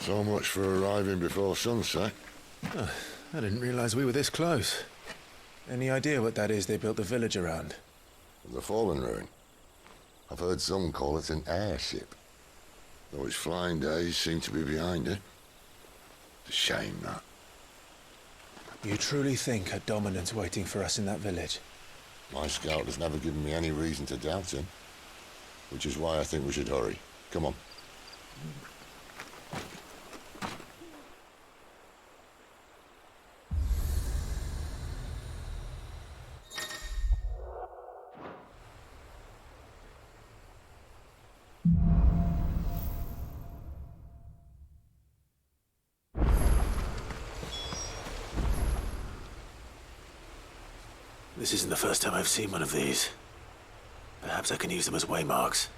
So much for arriving before sunset. Oh, I didn't realize we were this close. Any idea what that is they built the village around? The fallen ruin. I've heard some call it an airship. Though its flying days seem to be behind it. It's a shame, that. You truly think a dominant's waiting for us in that village? My scout has never given me any reason to doubt him. Which is why I think we should hurry. Come on. This isn't the first time I've seen one of these. Perhaps I can use them as waymarks.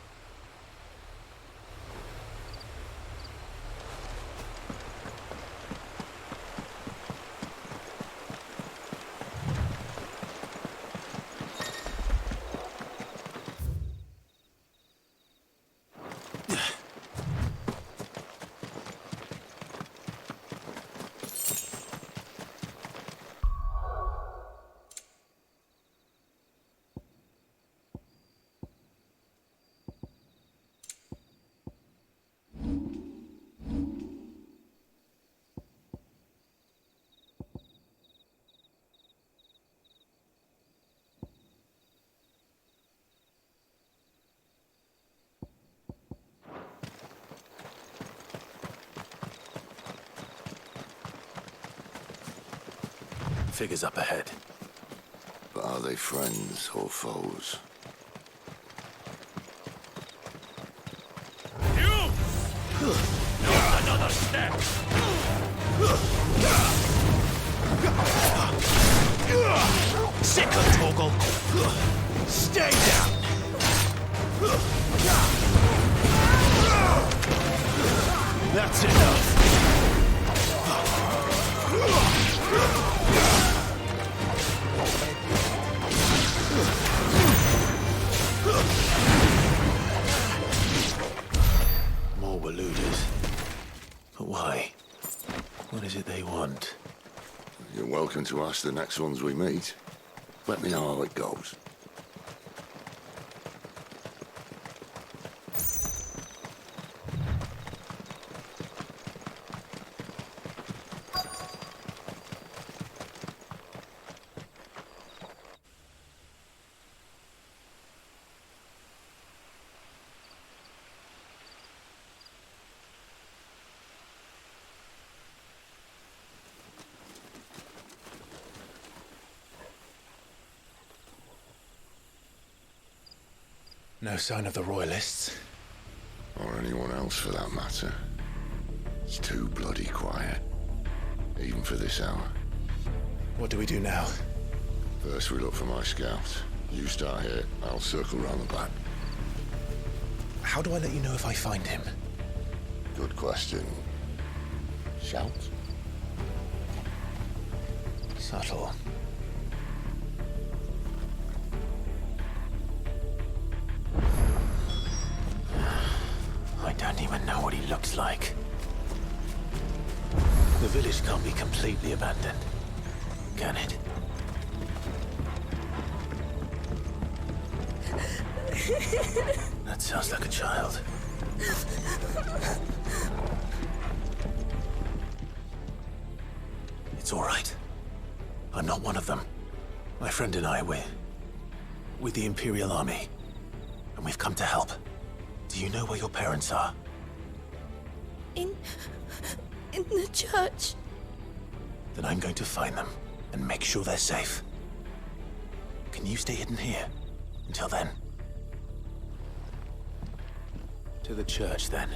Figures up ahead. But are they friends or foes? You! Not another step! Sickle, Torgal! Stay down! That's enough! More Waluders. But why? What is it they want? You're welcome to ask the next ones we meet. Let me know how it goes. No sign of the Royalists. Or anyone else for that matter. It's too bloody quiet. Even for this hour. What do we do now? First we look for my scout. You start here, I'll circle round the back. How do I let you know if I find him? Good question. Shout? Subtle. I don't even know what he looks like. The village can't be completely abandoned, can it? That sounds like a child. It's all right. I'm not one of them. My friend and I, we're with the Imperial Army, and we've come to help. Do you know where your parents are? In the church. Then I'm going to find them and make sure they're safe. Can you stay hidden here until then? To the church, then.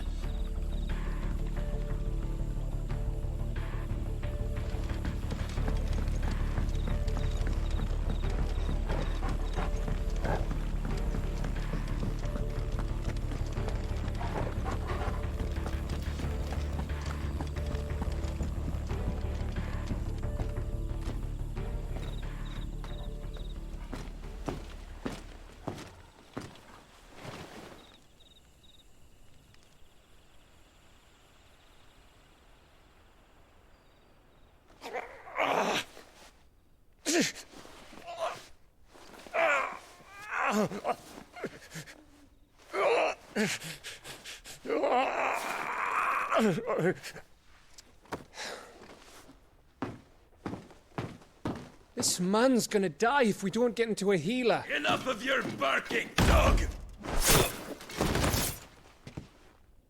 This man's gonna die if we don't get into a healer. Enough of your barking, dog!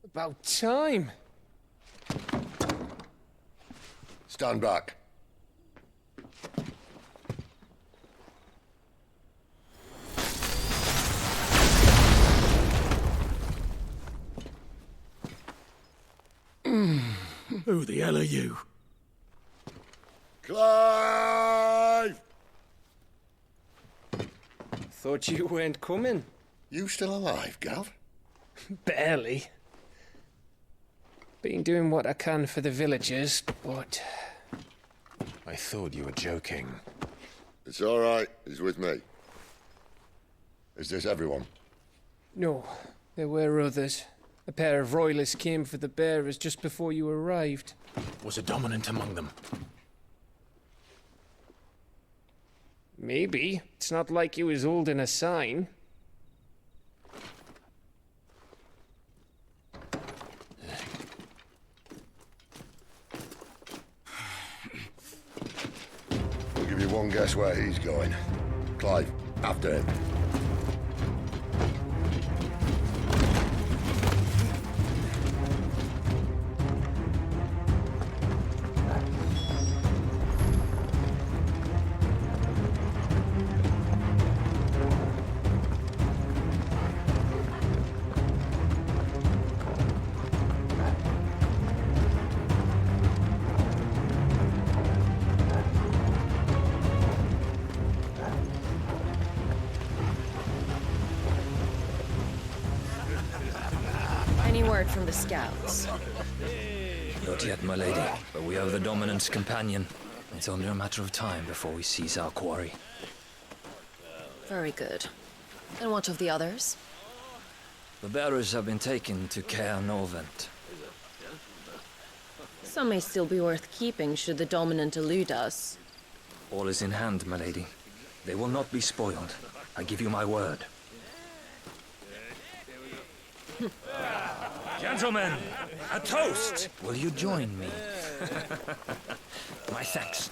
About time. Stand back. Who the hell are you? Clive! Thought you weren't coming. You still alive, Gav? Barely. Been doing what I can for the villagers, but... I thought you were joking. It's all right. He's with me. Is this everyone? No, there were others. A pair of royalists came for the bearers just before you arrived. Was a dominant among them? Maybe. It's not like he was holding a sign. I'll give you one guess where he's going. Clive, after him. Any word from the scouts? Not yet, my lady, but we have the Dominant's companion. It's only a matter of time before we seize our quarry. Very good. And what of the others? The bearers have been taken to Caer Novent. Some may still be worth keeping should the Dominant elude us. All is in hand, my lady. They will not be spoiled. I give you my word. Gentlemen, a toast! Will you join me? My thanks.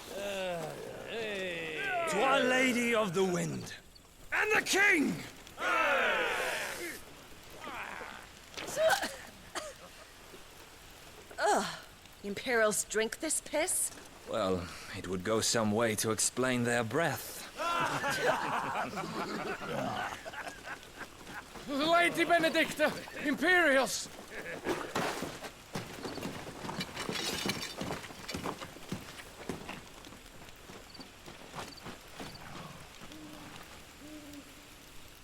To Our Lady of the Wind. And the King! Imperials drink this piss? Well, it would go some way to explain their breath. Lady Benedicta! Imperials!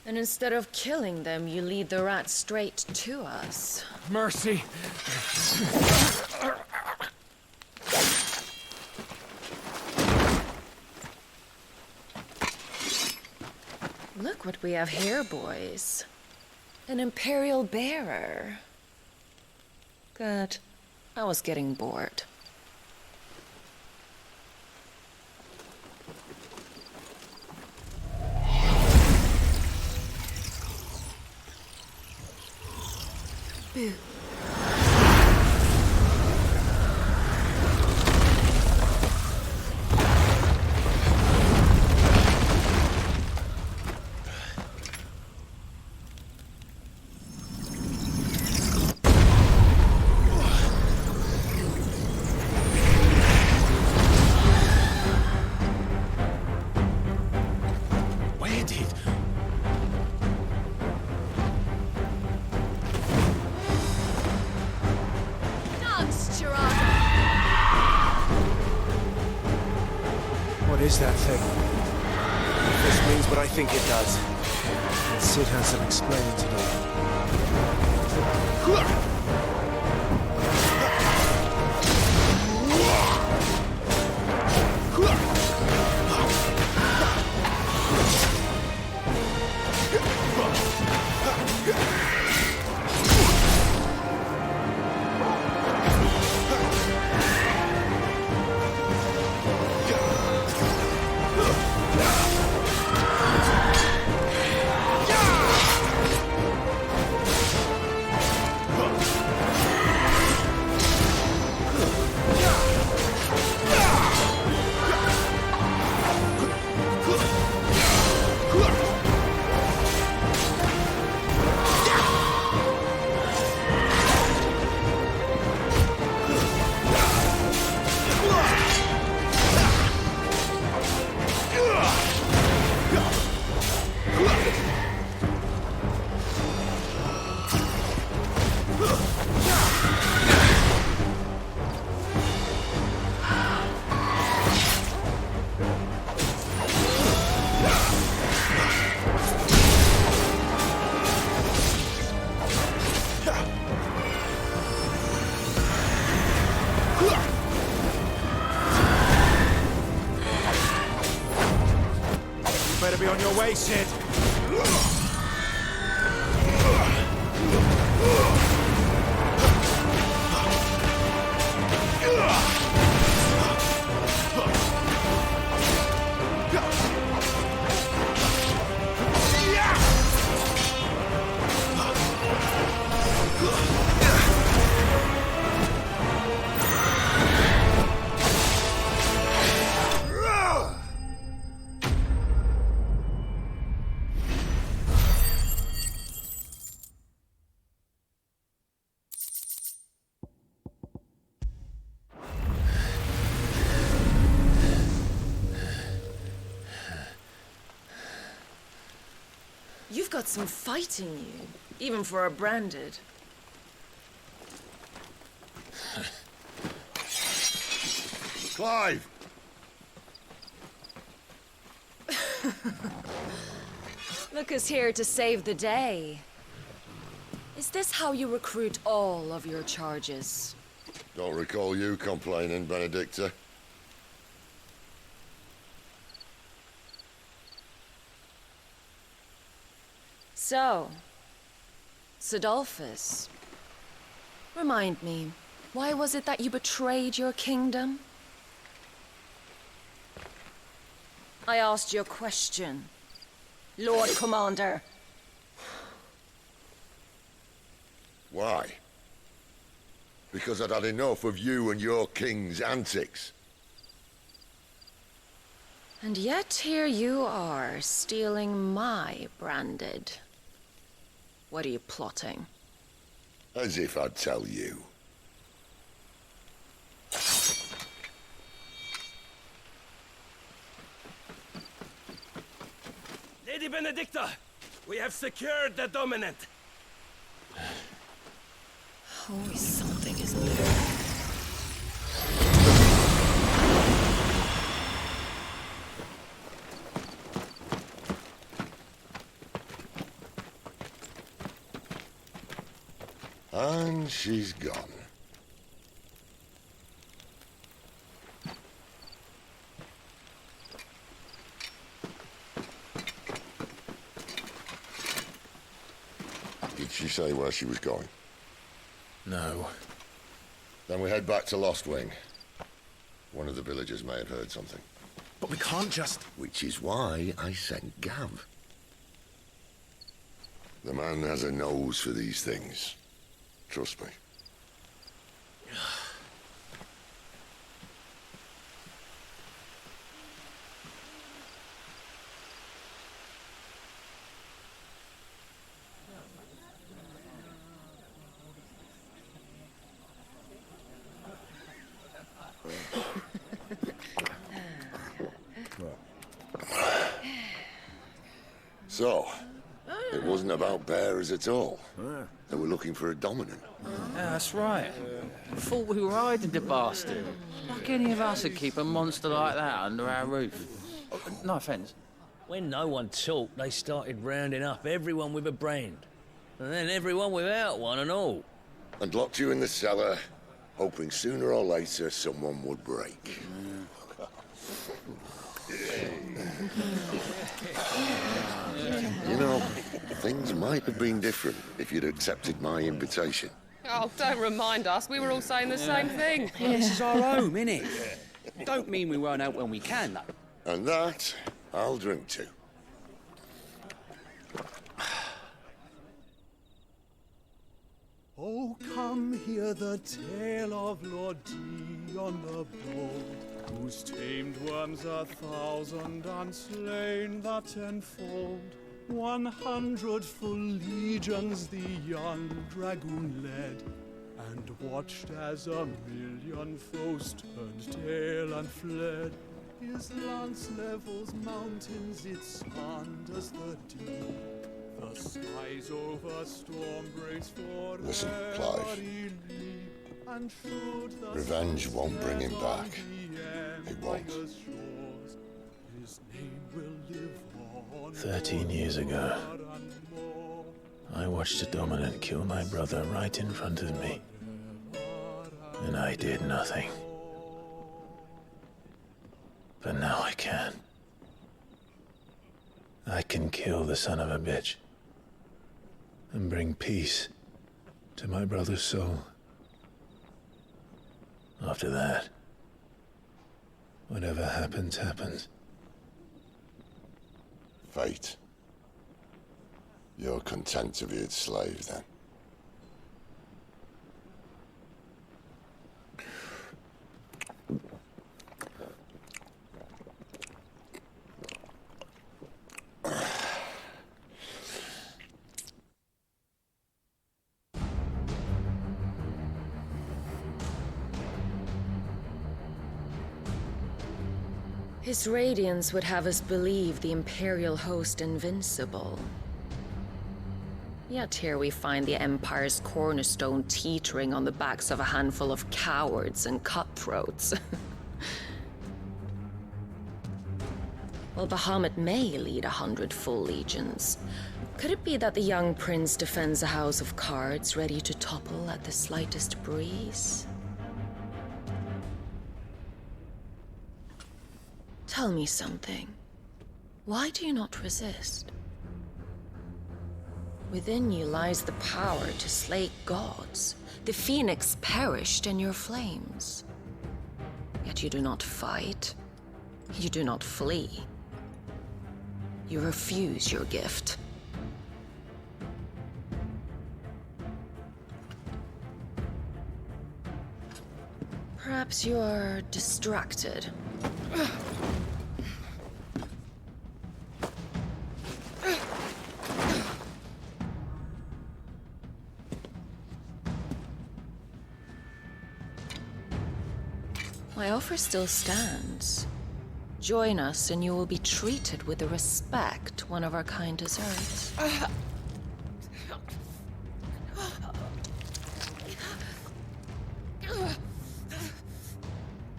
And instead of killing them, you lead the rats straight to us. Mercy! Look what we have here, boys. An Imperial bearer. Good. I was getting bored. Boo. Where did... What is that thing? If this means what I think it does, then Sid has some explaining to do. way, Sid! You've got some fight in you, even for a branded. Clive! Look who's here to save the day. Is this how you recruit all of your charges? Don't recall you complaining, Benedicta. So, Sidolphus, remind me, why was it that you betrayed your kingdom? I asked you a question, Lord Commander. Why? Because I'd had enough of you and your king's antics. And yet here you are, stealing my branded. What are you plotting? As if I'd tell you. Lady Benedicta, we have secured the dominant. Always something, isn't there? And she's gone. Did she say where she was going? No. Then we head back to Lost Wing. One of the villagers may have heard something. But we can't just... Which is why I sent Gav. The man has a nose for these things. Trust me. So, it wasn't about bearers at all. They were looking for a dominant. Yeah, that's right. Thought we were hiding the bastard. Like any of us would keep a monster like that under our roof. No offence. When no one talked, they started rounding up everyone with a brand. And then everyone without one and all. And locked you in the cellar, hoping sooner or later someone would break. You know, things might have been different if you'd accepted my invitation. Oh, don't remind us. We were all saying the same thing. Well, this is our home, innit? Don't mean we won't out when we can, though. And that, I'll drink to. Oh, come hear the tale of Lord Dion the Bold, whose tamed worms 1,000 and slain the tenfold. 100 full legions the young dragoon led, and watched as 1,000,000 foes turned tail and fled. His lance levels mountains, it sanders the deep. The skies over storm breaks for Listen, Clive. Revenge won't bring him back. It won't. 13 years ago, I watched a dominant kill my brother right in front of me. And I did nothing. But now I can. I can kill the son of a bitch and bring peace to my brother's soul. After that, whatever happens, happens. Fate. You're content to be its slave, then? His radiance would have us believe the Imperial host invincible. Yet here we find the Empire's cornerstone teetering on the backs of a handful of cowards and cutthroats. While Bahamut may lead 100 full legions, could it be that the young prince defends a house of cards ready to topple at the slightest breeze? Tell me something. Why do you not resist? Within you lies the power to slay gods. The phoenix perished in your flames. Yet you do not fight. You do not flee. You refuse your gift. Perhaps you are distracted. My offer still stands. Join us and you will be treated with the respect one of our kind deserves.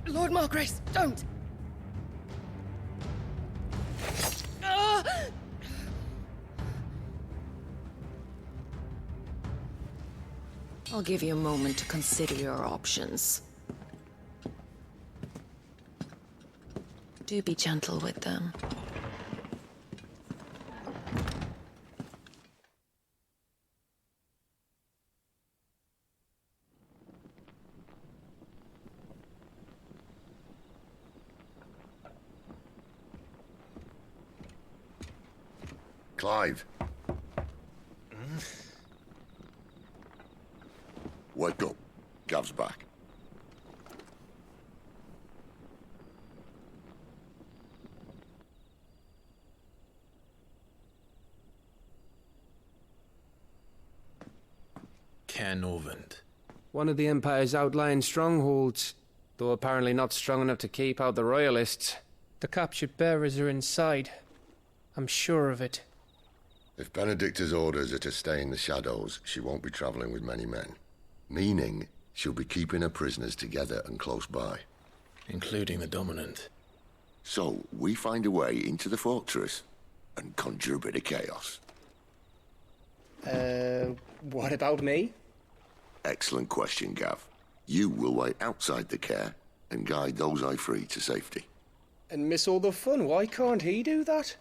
Lord Margrace, don't! I'll give you a moment to consider your options. Do be gentle with them. Clive. Wake up. Gav's back. Canovant. One of the Empire's outlying strongholds, though apparently not strong enough to keep out the Royalists. The captured bearers are inside. I'm sure of it. If Benedicta's orders are to stay in the shadows, she won't be traveling with many men. Meaning, she'll be keeping her prisoners together and close by. Including the Dominant. So, we find a way into the fortress and conjure a bit of chaos. What about me? Excellent question, Gav. You will wait outside the care and guide those I free to safety. And miss all the fun. Why can't he do that?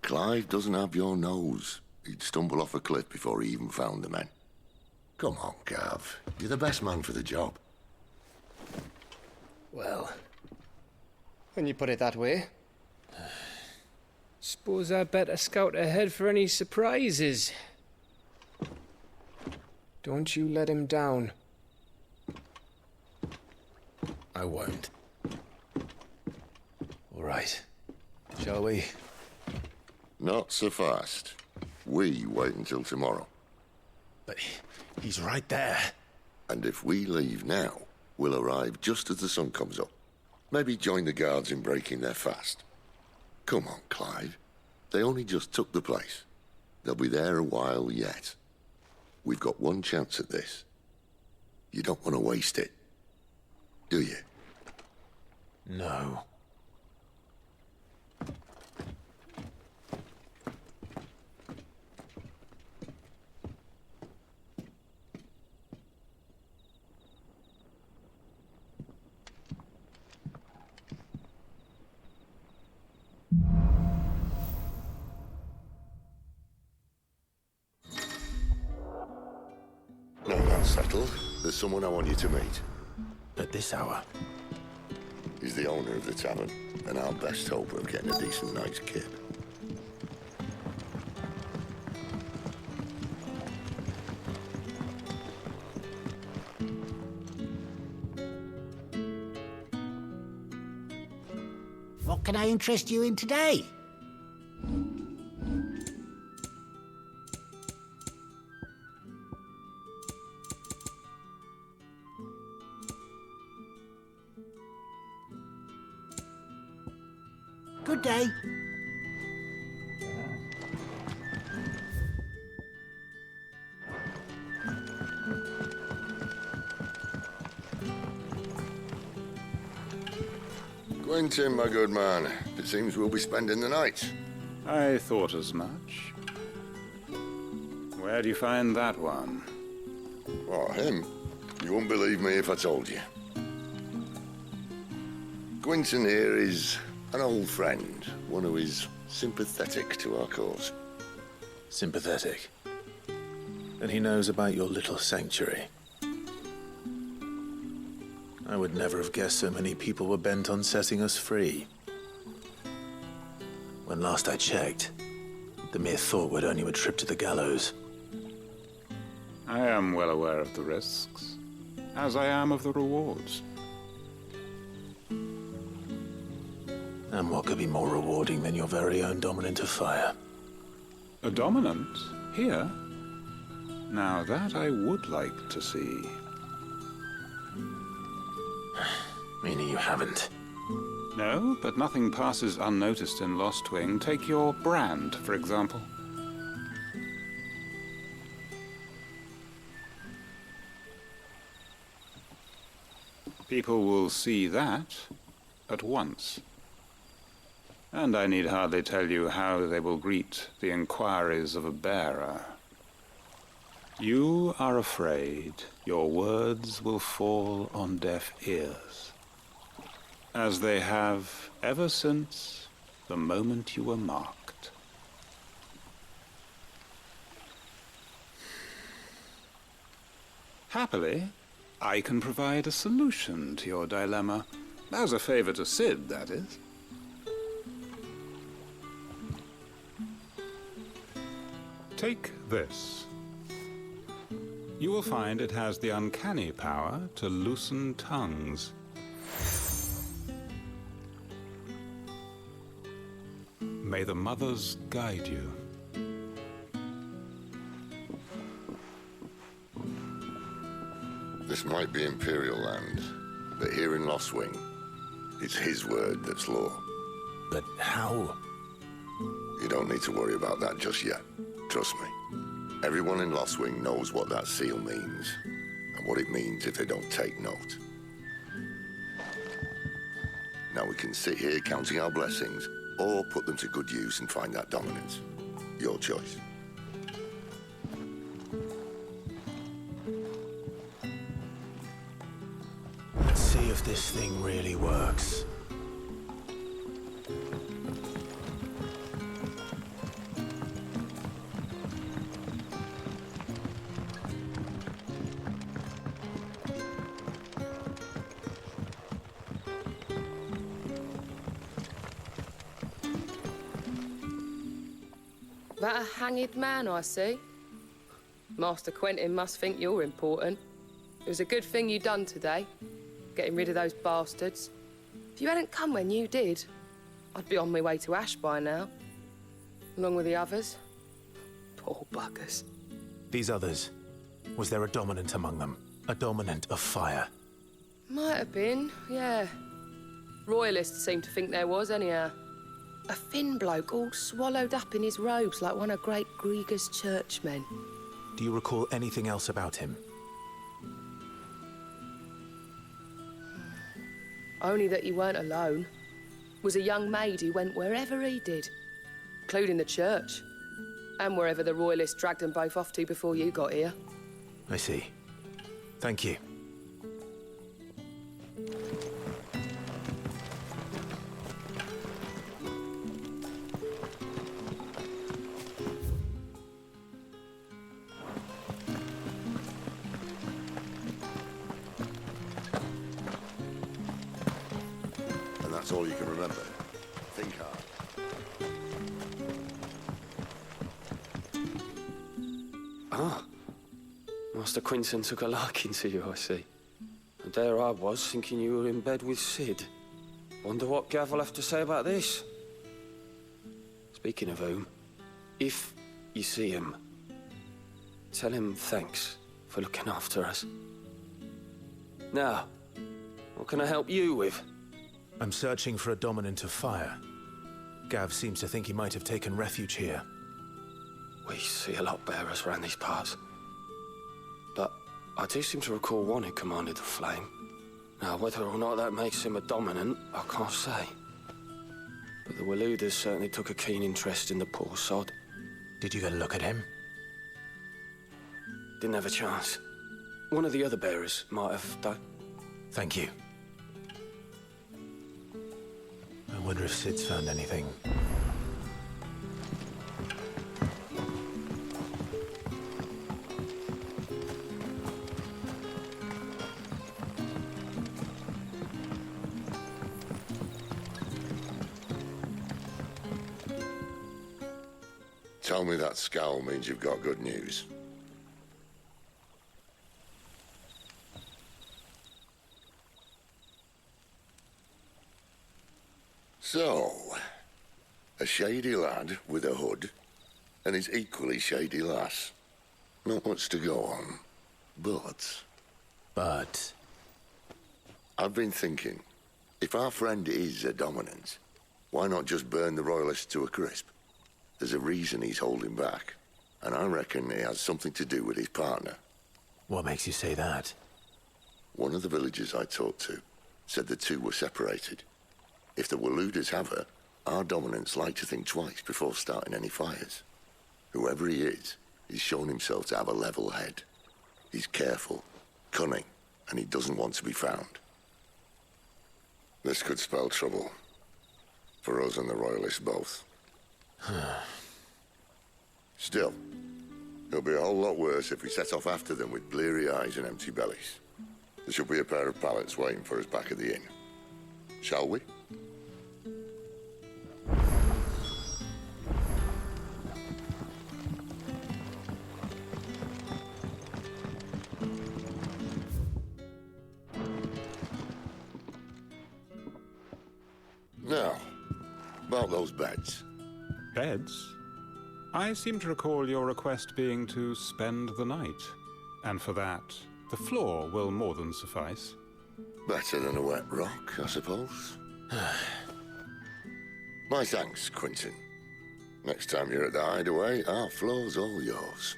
Clive doesn't have your nose. He'd stumble off a cliff before he even found the men. Come on, Gav. You're the best man for the job. Well, when you put it that way. Suppose I'd better scout ahead for any surprises. Don't you let him down. I won't. All right. Shall we? Not so fast. We wait until tomorrow. But he's right there. And if we leave now, we'll arrive just as the sun comes up. Maybe join the guards in breaking their fast. Come on, Clive. They only just took the place. They'll be there a while yet. We've got one chance at this. You don't want to waste it, do you? No. that's settled. There's someone I want you to meet. At this hour? He's the owner of the tavern, and our best hope of getting a decent night's kip. What can I interest you in today? Good day. Quentin, my good man. It seems we'll be spending the night. I thought as much. Where do you find that one? Oh, him? You wouldn't believe me if I told you. Quentin here is an old friend, one who is sympathetic to our cause. Sympathetic? And he knows about your little sanctuary. I would never have guessed so many people were bent on setting us free. When last I checked, the mere thought would earn you a trip to the gallows. I am well aware of the risks, as I am of the rewards. And what could be more rewarding than your very own dominant of fire? A dominant? Here? Now that I would like to see. Meaning you haven't? No, but nothing passes unnoticed in Lost Wing. Take your brand, for example. People will see that at once. And I need hardly tell you how they will greet the inquiries of a bearer. You are afraid your words will fall on deaf ears, as they have ever since the moment you were marked. Happily, I can provide a solution to your dilemma, as a favor to Sid, that is. Take this. You will find it has the uncanny power to loosen tongues. May the mothers guide you. This might be Imperial land, but here in Lost Wing, it's his word that's law. But how? You don't need to worry about that just yet. Trust me. Everyone in Lost Wing knows what that seal means, and what it means if they don't take note. Now we can sit here counting our blessings, or put them to good use and find that dominance. Your choice. Let's see if this thing really works. That a hanged man, I see. Master Quentin must think you're important. It was a good thing you done today, getting rid of those bastards. If you hadn't come when you did, I'd be on my way to Ash by now, along with the others. Poor buggers. These others, was there a dominant among them? A dominant of fire? Might have been, yeah. Royalists seem to think there was, anyhow. A thin bloke all swallowed up in his robes like one of Great Grieger's churchmen. Do you recall anything else about him? Only that he weren't alone. Was a young maid who went wherever he did, including the church, and wherever the Royalists dragged them both off to before you got here. I see. Thank you. That's all you can remember. Think hard. Ah. Master Quinton took a liking to you, I see. And there I was, thinking you were in bed with Sid. Wonder what Gav will have to say about this. Speaking of whom, if you see him, tell him thanks for looking after us. Now, what can I help you with? I'm searching for a dominant of fire. Gav seems to think he might have taken refuge here. We see a lot bearers around these parts. But I do seem to recall one who commanded the flame. Now, whether or not that makes him a dominant, I can't say. But the Waluders certainly took a keen interest in the poor sod. Did you get a look at him? Didn't have a chance. One of the other bearers might have done. Thank you. I wonder if Sid's found anything. Tell me that scowl means you've got good news. So, a shady lad with a hood, and his equally shady lass. Not much to go on, but... I've been thinking, if our friend is a dominant, why not just burn the Royalists to a crisp? There's a reason he's holding back, and I reckon it has something to do with his partner. What makes you say that? One of the villagers I talked to said the two were separated. If the Waluders have her, our dominants like to think twice before starting any fires. Whoever he is, he's shown himself to have a level head. He's careful, cunning, and he doesn't want to be found. This could spell trouble. For us and the Royalists both. Still, it'll be a whole lot worse if we set off after them with bleary eyes and empty bellies. There should be a pair of pallets waiting for us back at the inn. Shall we? Now, about those beds. Beds? I seem to recall your request being to spend the night. And for that, the floor will more than suffice. Better than a wet rock, I suppose. My thanks, Quinton. Next time you're at the hideaway, our floor's all yours.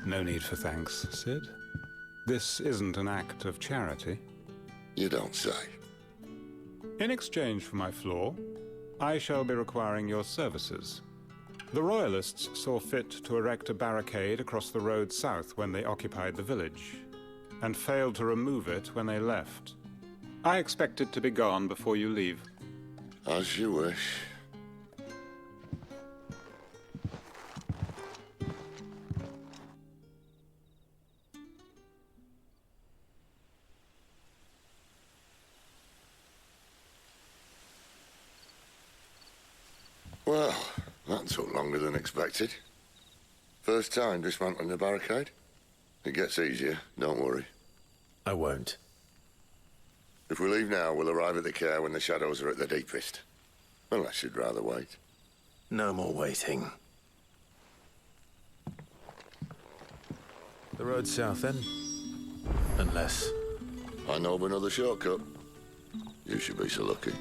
No need for thanks, Sid. This isn't an act of charity. You don't say. In exchange for my floor, I shall be requiring your services. The Royalists saw fit to erect a barricade across the road south when they occupied the village, and failed to remove it when they left. I expect it to be gone before you leave. As you wish. Well, that took longer than expected. First time dismantling a barricade? It gets easier, don't worry. I won't. If we leave now, we'll arrive at the care when the shadows are at their deepest. Unless you'd rather wait. No more waiting. The road south, then? Unless... I know of another shortcut. You should be so lucky.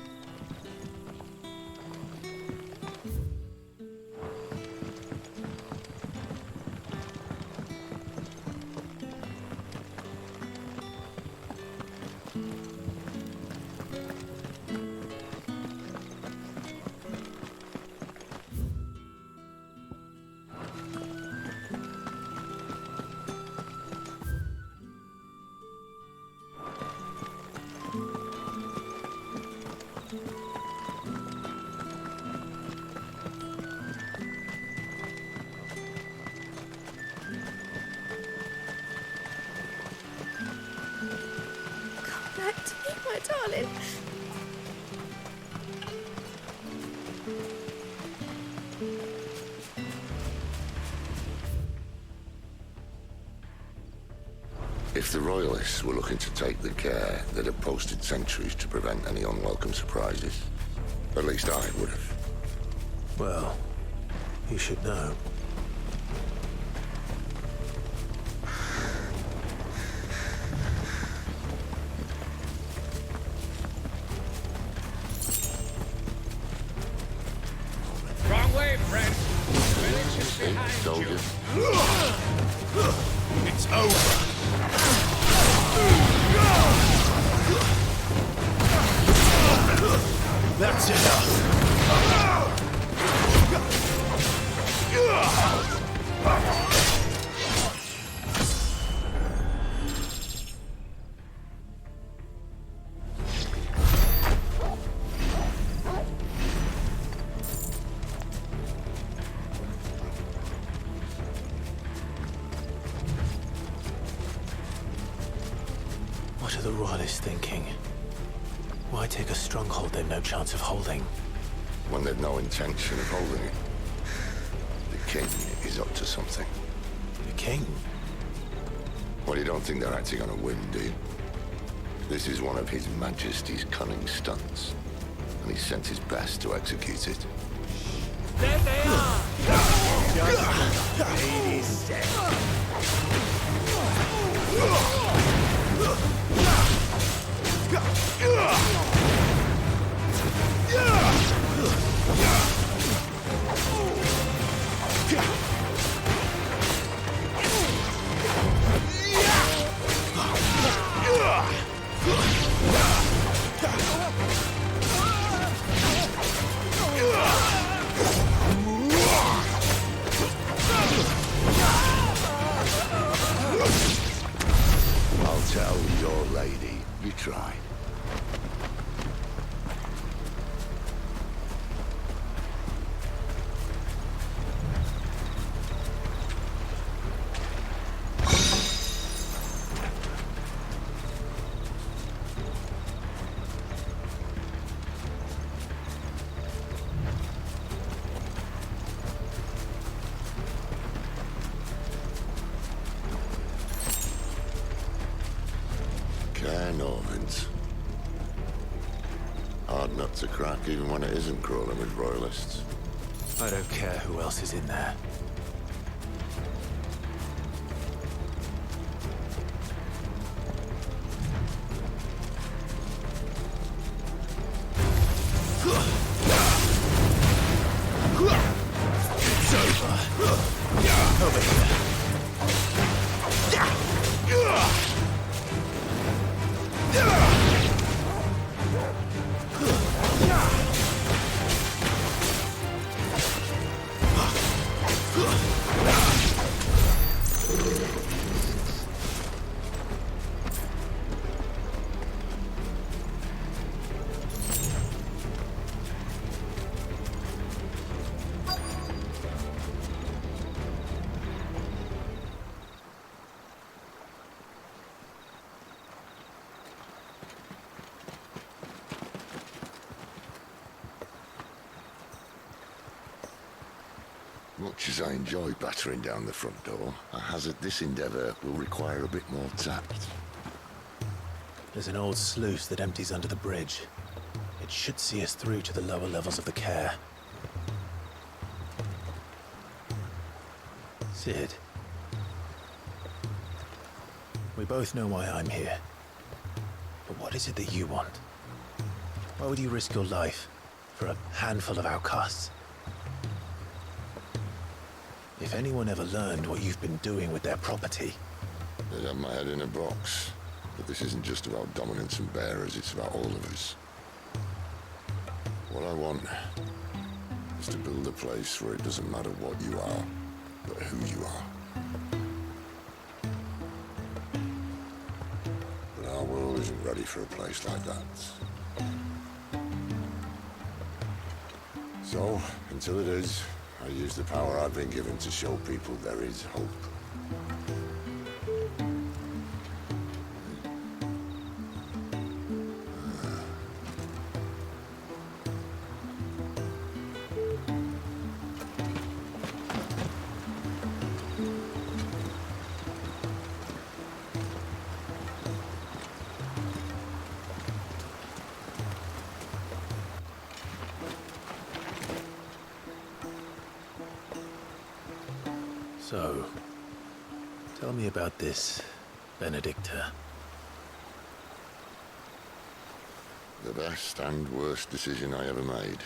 Back to me, my darling. If the Royalists were looking to take the care, they'd have posted sentries to prevent any unwelcome surprises. At least I would have. Well, you should know. Wrong way, friend. Village is behind Soldier. It's over. That's enough. What are the Royalists thinking? Why take a stronghold they've no chance of holding? When they've no intention of holding it. The king is up to something. The king? Well, you don't think they're acting on a whim, do you? This is one of His Majesty's cunning stunts, and he's sent his best to execute it. There they are! Ladies set. I'll tell your lady. You try. Norvins. Hard nut to crack, even when it isn't crawling with Royalists. I don't care who else is in there. It's over. Over here. Much as I enjoy battering down the front door, I hazard this endeavour will require a bit more tact. There's an old sluice that empties under the bridge. It should see us through to the lower levels of the care. Sid. We both know why I'm here. But what is it that you want? Why would you risk your life for a handful of outcasts? If anyone ever learned what you've been doing with their property... They'd have my head in a box. But this isn't just about dominance and bearers, it's about all of us. What I want is to build a place where it doesn't matter what you are, but who you are. But our world isn't ready for a place like that. So, until it is, I use the power I've been given to show people there is hope. So, tell me about this Benedicta. The best and worst decision I ever made.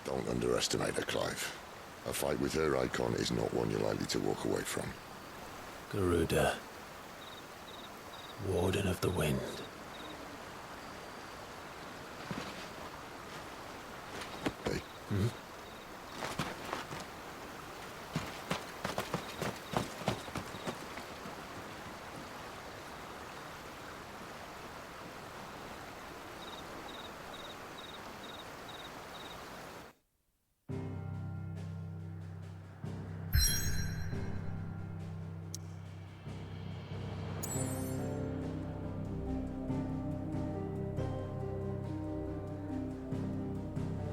Don't underestimate her, Clive. A fight with her icon is not one you're likely to walk away from. Garuda. Warden of the Wind. Hey? Hmm?